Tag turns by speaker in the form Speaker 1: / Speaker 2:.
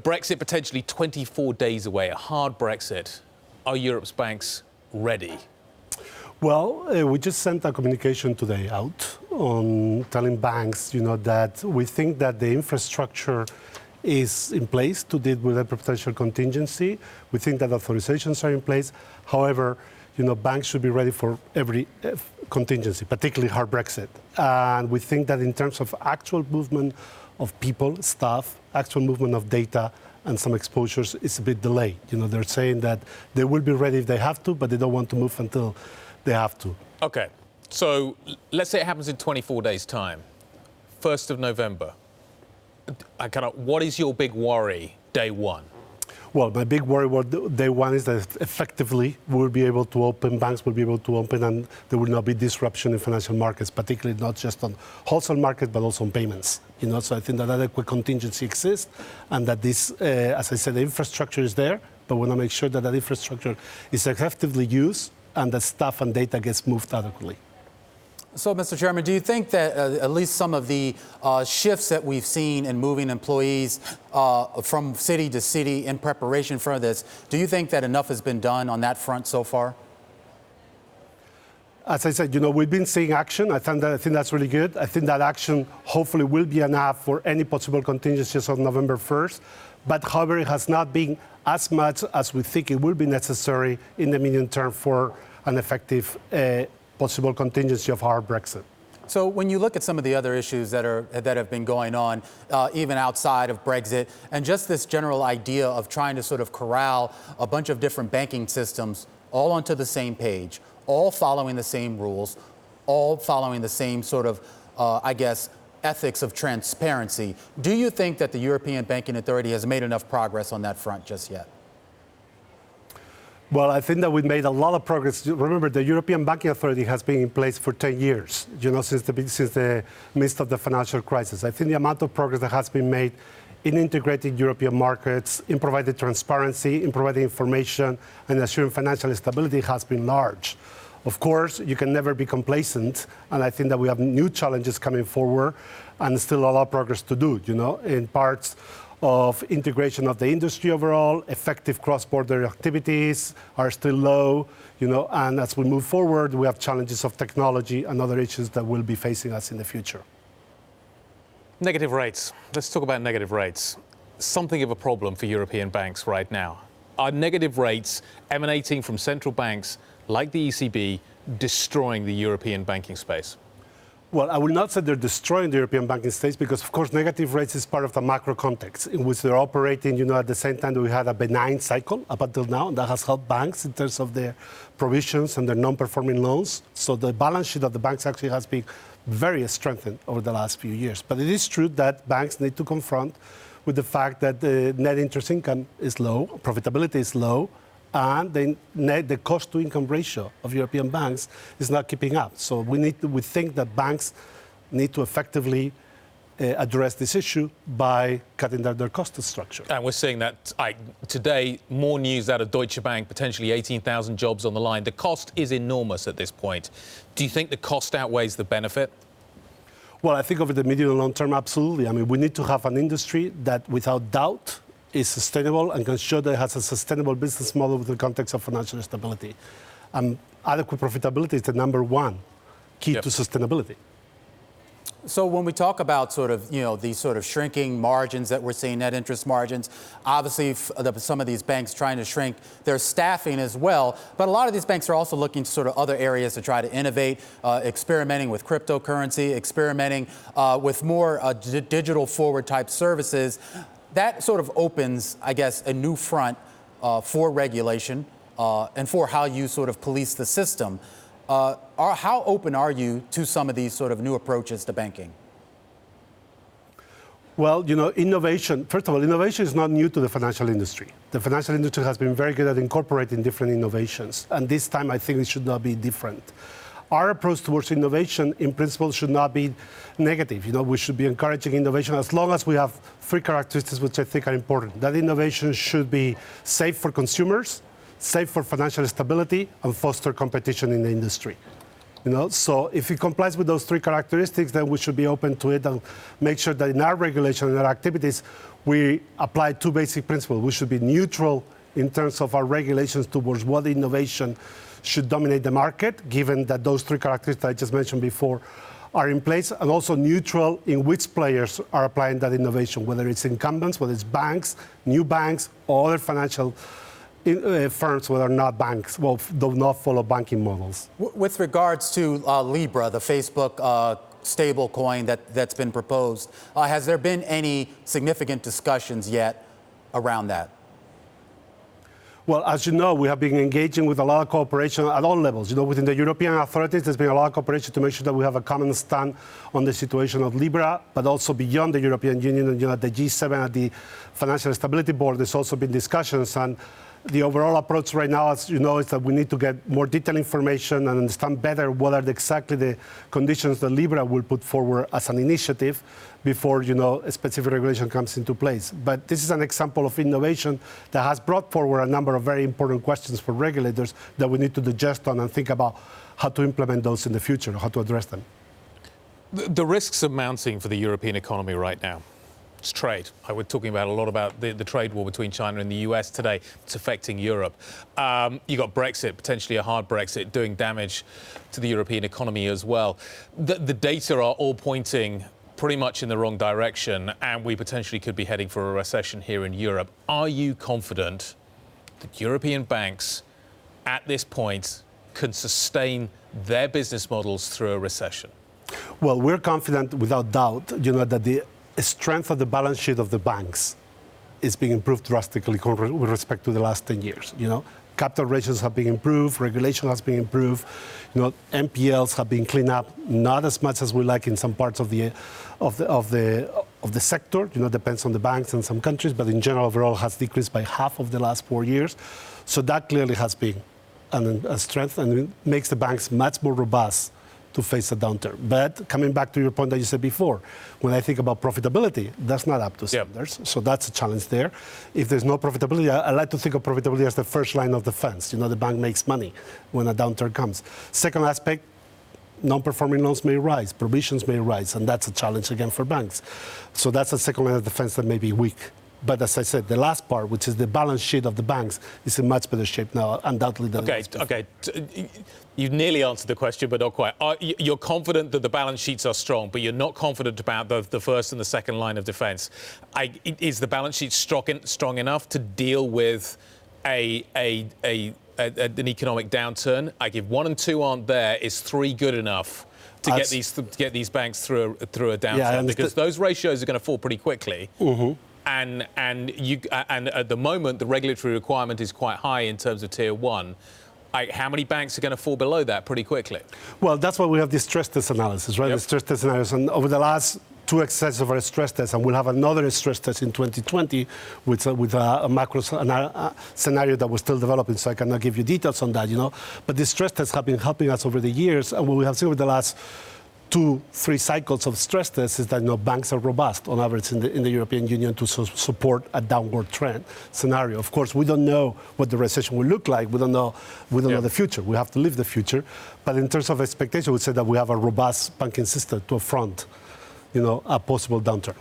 Speaker 1: Brexit potentially 24 days away, a hard Brexit. Are Europe's banks ready?
Speaker 2: Well, we just sent a communication today out on telling banks, that we think that the infrastructure is in place to deal with a potential contingency. We think that authorizations are in place. However, banks should be ready for every contingency, particularly hard Brexit. And we think that in terms of actual movement of people, staff, actual movement of data, and some exposures, it's a bit delayed. They're saying that they will be ready if they have to, but they don't want to move until they have to.
Speaker 1: Okay, so let's say it happens in 24 days' time, 1st of November. What is your big worry day one?
Speaker 2: Well, my big worry day one is that effectively we'll be able to open, banks will be able to open, and there will not be disruption in financial markets, particularly not just on wholesale markets, but also on payments. So I think that adequate contingency exists, and that this, as I said, the infrastructure is there, but we want to make sure that that infrastructure is effectively used and that staff and data gets moved adequately.
Speaker 3: So, Mr. Chairman, do you think that at least some of the shifts that we've seen in moving employees from city to city in preparation for this, do you think that enough has been done on that front so far?
Speaker 2: As I said, we've been seeing action. I think that's really good. I think that action hopefully will be enough for any possible contingencies on November 1st. But however, it has not been as much as we think it will be necessary in the medium term for an effective possible contingency of hard Brexit.
Speaker 3: So when you look at some of the other issues that have been going on, even outside of Brexit, and just this general idea of trying to sort of corral a bunch of different banking systems all onto the same page, all following the same rules, all following the same sort of, ethics of transparency, do you think that the European Banking Authority has made enough progress on that front just yet?
Speaker 2: Well, I think that we've made a lot of progress. Remember, the European Banking Authority has been in place for 10 years, since the midst of the financial crisis. I think the amount of progress that has been made in integrating European markets, in providing transparency, in providing information, and assuring financial stability has been large. Of course, you can never be complacent, and I think that we have new challenges coming forward and still a lot of progress to do, in parts of integration of the industry overall. Effective cross-border activities are still low, and as we move forward, we have challenges of technology and other issues that will be facing us in the future.
Speaker 1: Negative rates. Let's talk about negative rates. Something of a problem for European banks right now. Are negative rates emanating from central banks like the ECB destroying the European banking space?
Speaker 2: Well, I will not say they're destroying the European banking space because, of course, negative rates is part of the macro context in which they're operating, at the same time that we had a benign cycle up until now, and that has helped banks in terms of their provisions and their non-performing loans. So the balance sheet of the banks actually has been very strengthened over the last few years. But it is true that banks need to confront with the fact that the net interest income is low, profitability is low, and the cost-to-income ratio of European banks is not keeping up. So we think that banks need to effectively address this issue by cutting down their cost structure.
Speaker 1: And we're seeing that today, more news out of Deutsche Bank, potentially 18,000 jobs on the line. The cost is enormous at this point. Do you think the cost outweighs the benefit?
Speaker 2: Well, I think over the medium and long term, absolutely. I mean, we need to have an industry that, without doubt, is sustainable and can show that it has a sustainable business model within the context of financial stability. Adequate profitability is the number one key to sustainability.
Speaker 3: So when we talk about sort of, these sort of shrinking margins that we're seeing, net interest margins, obviously some of these banks trying to shrink their staffing as well. But a lot of these banks are also looking to sort of other areas to try to innovate, experimenting with cryptocurrency, experimenting with more digital forward type services. That sort of opens, I guess, a new front for regulation and for how you sort of police the system. How open are you to some of these sort of new approaches to banking?
Speaker 2: Well, innovation, first of all, innovation is not new to the financial industry. The financial industry has been very good at incorporating different innovations. And this time, I think it should not be different. Our approach towards innovation, in principle, should not be negative. We should be encouraging innovation as long as we have three characteristics which I think are important. That innovation should be safe for consumers, safe for financial stability, and foster competition in the industry. So if it complies with those three characteristics, then we should be open to it and make sure that in our regulation and our activities, we apply two basic principles. We should be neutral in terms of our regulations towards what innovation should dominate the market, given that those three characteristics I just mentioned before are in place, and also neutral in which players are applying that innovation, whether it's incumbents, whether it's banks, new banks, or other financial firms who are not banks, do not follow banking models.
Speaker 3: With regards to Libra, the Facebook stable coin that's been proposed, has there been any significant discussions yet around that?
Speaker 2: Well, as you know, we have been engaging with a lot of cooperation at all levels. Within the European authorities, there's been a lot of cooperation to make sure that we have a common stand on the situation of Libra, but also beyond the European Union and the G7 at the Financial Stability Board, there's also been discussions. And the overall approach right now, as you know, is that we need to get more detailed information and understand better what are exactly the conditions that Libra will put forward as an initiative before, a specific regulation comes into place. But this is an example of innovation that has brought forward a number of very important questions for regulators that we need to digest on and think about how to implement those in the future, how to address them.
Speaker 1: The risks are mounting for the European economy right now. It's trade. We're talking about a lot about the trade war between China and the US today. It's affecting Europe. You got Brexit, potentially a hard Brexit, doing damage to the European economy as well. The data are all pointing pretty much in the wrong direction, and we potentially could be heading for a recession here in Europe. Are you confident that European banks at this point can sustain their business models through a recession?
Speaker 2: Well, we're confident without doubt, that the strength of the balance sheet of the banks is being improved drastically with respect to the last 10 years. Capital ratios have been improved, regulation has been improved, NPLs have been cleaned up, not as much as we like in some parts of the sector. Depends on the banks and some countries, but in general, overall, has decreased by half of the last 4 years. So that clearly has been a strength, and it makes the banks much more robust to face a downturn. But coming back to your point that you said before, when I think about profitability, that's not up to standards. So that's a challenge there. If there's no profitability, I like to think of profitability as the first line of defense. The bank makes money when a downturn comes. Second aspect, non-performing loans may rise, provisions may rise, and that's a challenge again for banks. So that's a second line of defense that may be weak. But as I said, the last part, which is the balance sheet of the banks, is in much better shape now, undoubtedly. Than
Speaker 1: Okay. You nearly answered the question, but not quite. You're confident that the balance sheets are strong, but you're not confident about the first and the second line of defense. Is the balance sheet strong enough to deal with an economic downturn? If 1 and 2 aren't there, is 3 good enough to get these banks through a downturn?
Speaker 2: Yeah,
Speaker 1: because those ratios are going to fall pretty quickly. Mm-hmm. And at the moment, the regulatory requirement is quite high in terms of Tier 1. How many banks are going to fall below that pretty quickly? Well,
Speaker 2: that's why we have the stress test analysis, right? Yep. The stress test analysis. And over the last 2 exercises of our stress test, and we'll have another stress test in 2020 with a macro scenario that we're still developing, so I cannot give you details on that, But the stress tests have been helping us over the years, and what we have seen over the last 2-3 cycles of stress tests is that banks are robust on average in the European Union to support a downward trend scenario. Of course, we don't know what the recession will look like. We don't know the future. We have to live the future. But in terms of expectation, we say that we have a robust banking system to affront, a possible downturn.